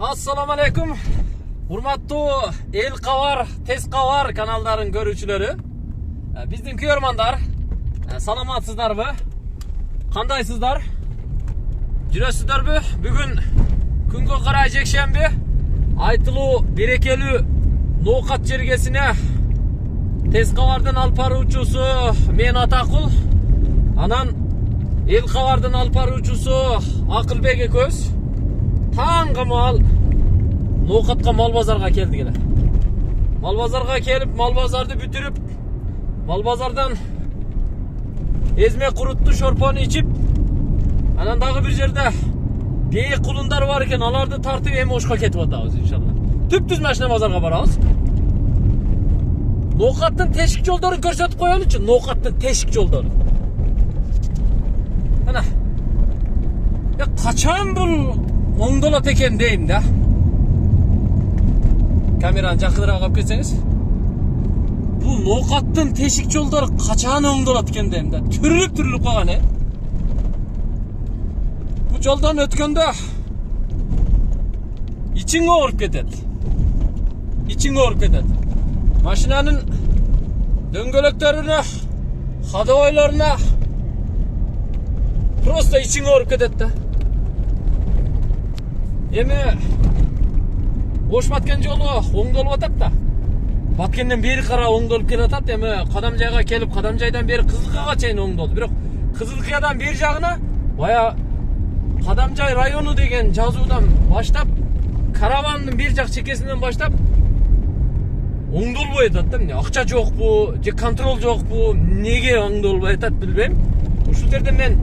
Assalamu alaikum. Hurmattуу El Kavar, Tez Kavar kanalların görүүчүлөрү. Биздин күйөрмандар, саламатсыздарбы? Кандайсыздар? Жүрөсүздөрбү? Бүгүн күнгө карай жекшемби. Айтылуу, берекелүү ноокат жергесине Тез Кавардын алып баруучусу мен Атакул, анан El Кавардын алып баруучусу Акылбек экөөбүз таңғы мал ноокатка мал базарга келдик эле. Мал базарга келип, мал базарды бүтүрүп, мал базардан эзме курутту шорпону ичип, анан дагы бир жерде бейик кулундар бар экен, аларды тартып эми ошко кетип атабыз иншалла. Түптүз машина базарга барабыз. Ноокаттын тешик жолдорун көрсөтүп коелучу, ноокаттын тешик жолдору. Ana. Ya kaçan bul oңдолот экен дейм да. Камераны жакыныраак алып кетсеңиз. Бул ноокаттын тешик жолдору качан оңдолот экен дейм да. Түрүлүп калган, Бул жолдон өткөндө ичиң ооруп кетет. Машинанын дөңгөлөктөрүнө, ходовойлоруна просто ичиң ооруп кетет да. Эми Ош Баткен жолу оңдолуп атат да. Баткенден бери кара оңдолуп келатат. Эми Кадамжайга келип, Кадамжайдан бери Кызылкыяга чейин оңдолду. Бирок Кызылкыядан бери жагына бая Кадамжай району деген жазуудан баштап, каравандын бир жак чекесинен баштап оңдолбой атат да. Эмне акча жокпу, же контрол жокпу, неге оңдолбой атат билбейм. Ушул жерде мен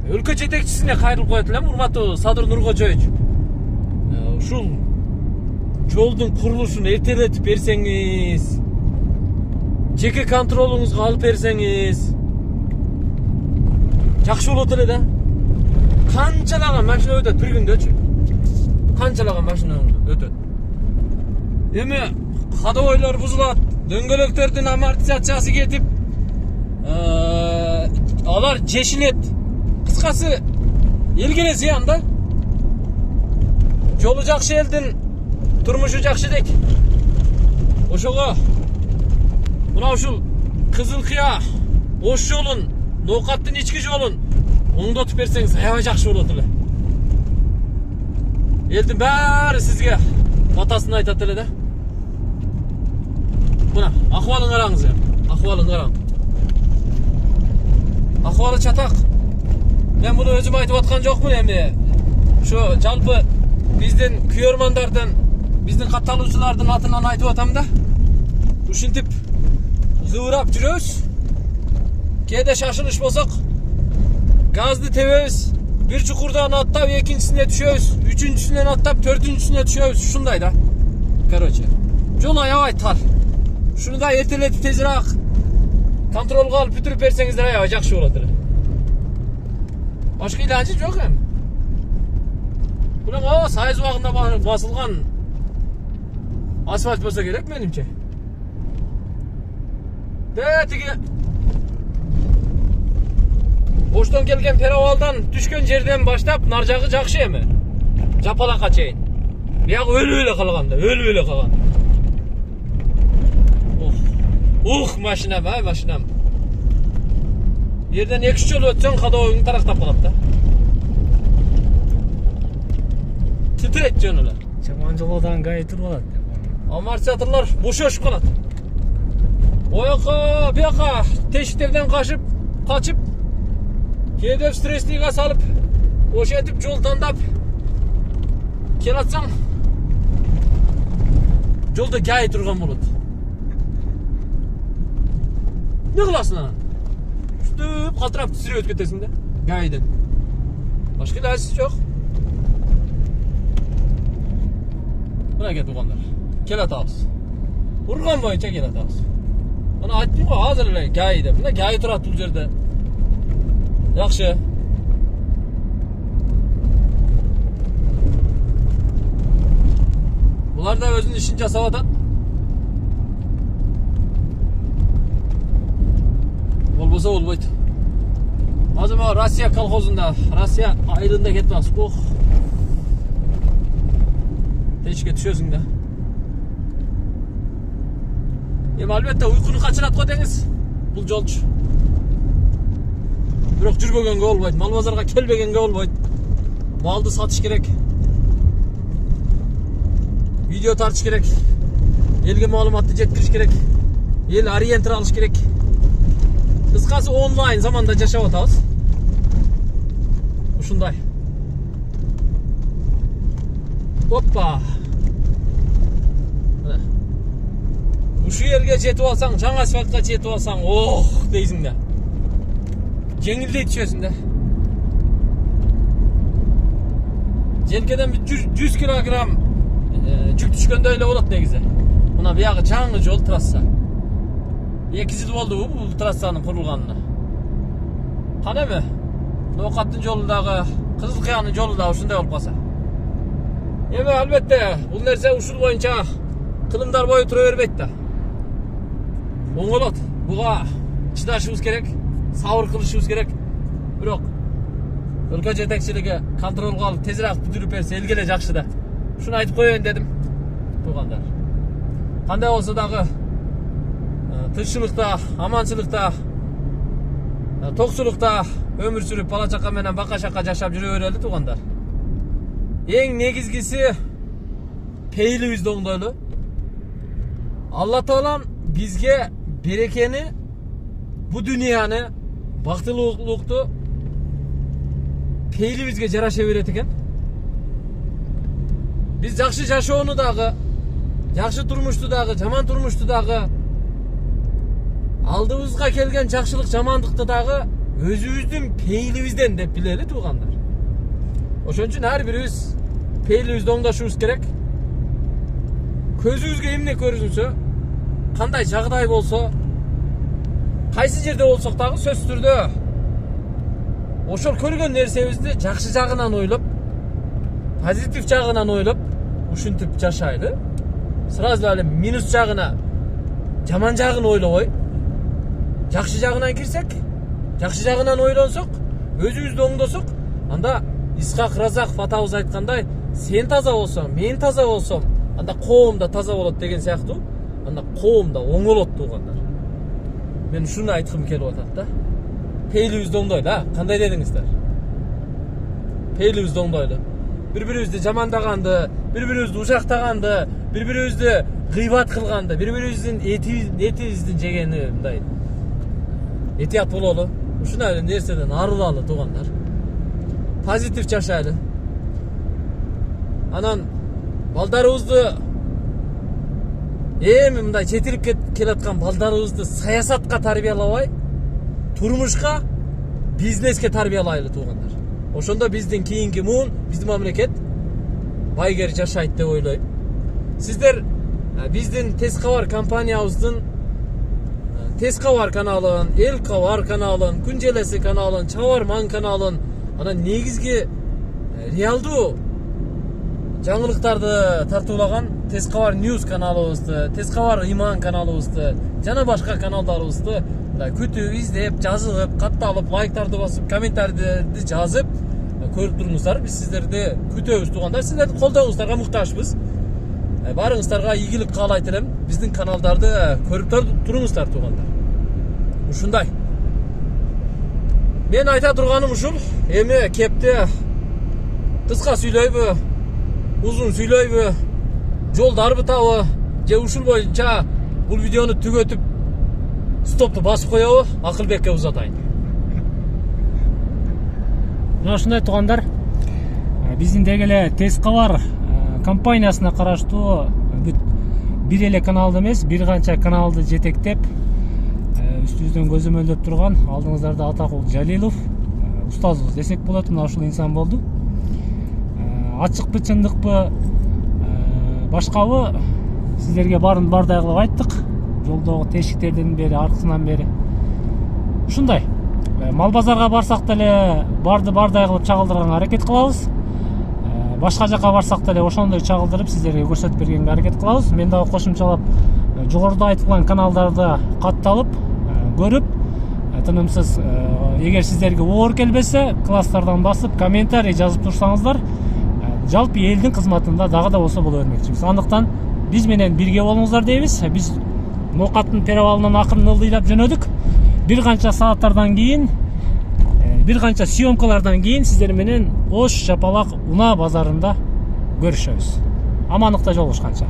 өлкө жетекчисине кайрылып коет элем, урматтуу Садыр Нуркожоевич. Ушул жолдун курулушун эртелетип берсеңиз, жеке контролуңузга алып берсеңиз жакшы болот эле да. Канчалаган машина өтөт бир күндөчү? Канчалаган машина өтөт? Эми ходовойлор бузулат, дөңгөлөктөрдүн амортизациясы кетип, алар жешилет. Кыскасы элге зыян да. Жолу жакшы элдин турмушу жакшы дейт. Ошого мына ушул Кызылкыя Ош жолун, ноокаттын ички жолун оңдотуп берсеңиз аябай жакшы болот эле. Элдин баары сизге батасын айтат эле да. Мына акыбалын караңыз, акыбалын караң. Акыбалы чатак. Мен bunu өзүм айтып аткан жокмун, эми ошо жалпы биздин күйөрмандардын, биздин катталуучулардын атынан айтып атам да. Ушинтип кыбырап жүрөбүз. Кээде шашылыш болсок, газды тебебиз, бир чукурдан аттап экинчисине түшөбүз, үчүнчүсүнөн аттап төртүнчүсүнө түшөбүз, ушундай да. Короче, жол аябай тар. Шуну да эртелетип тезирээк контролго алып бүтүрүп берсеңиздер аябай жакшы болот эле. Башка илажы жок эми. Бул сайыз убагында басылган асфальт болсо керек менимче. Тиги Оштон келген перевалдан түшкөн жерден баштап нар жагы жакшы эми. Жапалакка чейин. Бияк өлүп эле калган. Машинам, машинам. Yerden 2 жол өтсөң ходовойың тарактап калат да. Титрейт жөн эле. Жаман жолдон гайытыр болот. Амортизаторлор бошошуп калат. Ояка, бияка тешиктерден качып, кээде стресснига салып, ошентип жол тандап келатсаң, жолдо гай турган болот. Не кыласың анан? Üstüp kалтырап түсүрүп өтүп кетесиң да. Гайден. Башка илажы жок. Мына кетип калгандар. Кел атабыз. Урган боюнча кел атабыз. Мына айттым го азыр эле гай деп. Мына гай турат бул жерде. Жакшы. Булар да өзүнүн ишин жасап атат. Болбосо болбойт. Азыр Россия колхозунда, Россия айылында кетип атабыз. Тешке түшөсүң да. Эми албетте уйкуну качырат го деңиз. Бул жолчу. Бирок жүрбөгөнгө болбойт, мал базарга келбегенге болбойт. Малды сатыш керек. Видео тартыш керек. Элге маалыматты жеткириш керек. Эл ориентир алыш керек. Кыскасы онлайн заманда жашап атабыз. Ушундай. Оппа. Ушу жерге жетип алсаң, жаңа асфальтка жетип алсаң, ох дейсиң да. Жеңилдей түшөсүң да. Желкеден 100 килограмм жүк түшкөндөй эле болот негизи. Мына биягы жаңы жол трасса. 2 жыл болду бул трассанын курулганына. Кана эми? Ноокаттын жолу дагы, Кызыл Кыянын жолу дагы ушундай болуп калса. Эми албетте бул нерсе ушул боюнча кылымдар бою тура бербейт да. Оңолот. Буга чыдашыбыз керек, сабыр кылышыбыз керек. Бирок өлкө жетекчилиги контролго алып тезирээк бүтүрүп берсе элге эле жакшы да. Ушуну айтып коеюн дедим. Туугандар. Кандай болсо дагы тынччылыкта, аманчылыкта, токчулукта өмүр сүрүп бала чака менен бака шака жашап жүрө берели туугандар. Эң негизгиси пейилибизди оңдойлу. Алла Таалам бизге берекени, бу дүйнөні, бактылуулукту пейилибизге жараша берет экен. Биз жакшы жашоону дагы, жакшы турмушту дагы, жаман турмушту дагы, алдыбызга келген жакшылык жамандыкты дагы өзүбүздүн пейилибизден деп билели туугандар. Ошон үчүн ар бирибиз пейилибизди оңдошубуз керек. Көзүбүзгө эмне көрүнсө, кандай жагдай болсо, кайсы жерде болсок дагы сөзсүз түрдө ошол көргөн нерсебизди жакшы жагынан ойлоп, позитив жагынан ойлоп, ушинтип жашайлы. Сразу эле минус жагына, жаман жагын ойлобой, жакшы жагынан кирсек, жакшы жагынан ойлонсок, өзүбүздү оңдосок, анда Исхак Разаков атабыз айткандай, сен таза болсоң, мен таза болсом, анда коом да таза болот деген сыяктуу, анда коом да оңолот туугандар. Мен ушуну айткым келип атат да. Пейилибизди оңдойлу, кандай дедиңиздер? Пейилибизди оңдойлу. Бири-бирибизди жамандаганды, бири-бирибизди ужактаганды, бири-бирибизди гыйбат кылганды, бири-бирибиздин этибиздин жегени мындай этият бололу. Ушундай нерседен арылалы туугандар. Позитив жашайлы. Анан балдарыбызды эми мындай жетирип келаткан балдарыбызды саясатка тарбиялабай, турмушка, бизнеске тарбиялайлы туугандар. Ошондо биздин кийинки муун, биздин мамлекет байгер жашайт деп ойлойм. Сиздер биздин Тез Кабар компаниябыздын Тез Кабар каналын, Эл Кабар каналын, Күн Желеси каналын, Чабарман каналын, анан негизги реалдуу жаңылыктарды тартуулаган Тез Кабар News каналыбызды, Тез Кабар Иман каналыбызды, жана башка каналдарыбызды күтүп, издеп, жазып, катталып, лайктарды басып, комментарийлерди жазып көрүп туруңуздар. Биз сиздерди күтөбүз туугандар. Сиздердин колдооңуздарга муктажбыз. Барыңыздарга ийгилик каалайт элем. Биздин каналдарды көрүп туруңуздар туугандар. Ушундай. Мен айта турганым ушул. Эми кепти кыска сүйлөйбү, узун сүйлөйбү, жолдар бутабы, же ушул боюнча бул видеону түгөтүп стопту басып коебу, Акылбекке узатайын. Мына ушундай туугандар, биздин деги эле Тез Кабар компаниясына караштуу бир эле каналды эмес, бир канча каналды жетектеп, үстүбүздөн көзөмөлдөп турган алдыңыздарда Атакул Жалилов устазыбыз десек болот. Мына ушул инсан болду. Ачыкпы, чындыкпы, башкабы сиздерге барын бардай кылып айттык. Жолдогу тешиктерден бери, аркысынан бери. Ушундай. Мал базарга барсак деле барды бардай кылып чагылдырганга аракет кылабыз. Башка жака барсак деле ошондой чагылдырып сиздерге көрсөтүп бергенге аракет кылабыз. Мен дагы кошумчалап жогоруда айтылган каналдарды катталып, көрүп, тынымсыз эгер сиздерге оор келбесе, класстардан басып, комментарий жазып турсаңыздар, жалпы элдин кызматында дагы да болсо боло бермекчибиз. Андыктан биз менен бирге болуңуздар дейбиз. Биз Ноокаттын перевалынан акырын ылдыйлап жөнөдүк. Бир канча сааттардан кийин, бир канча съемкалардан кийин сиздер менен Ош Жапалак Унаа базарында көрүшөбүз. Амандыкта жолугушканча.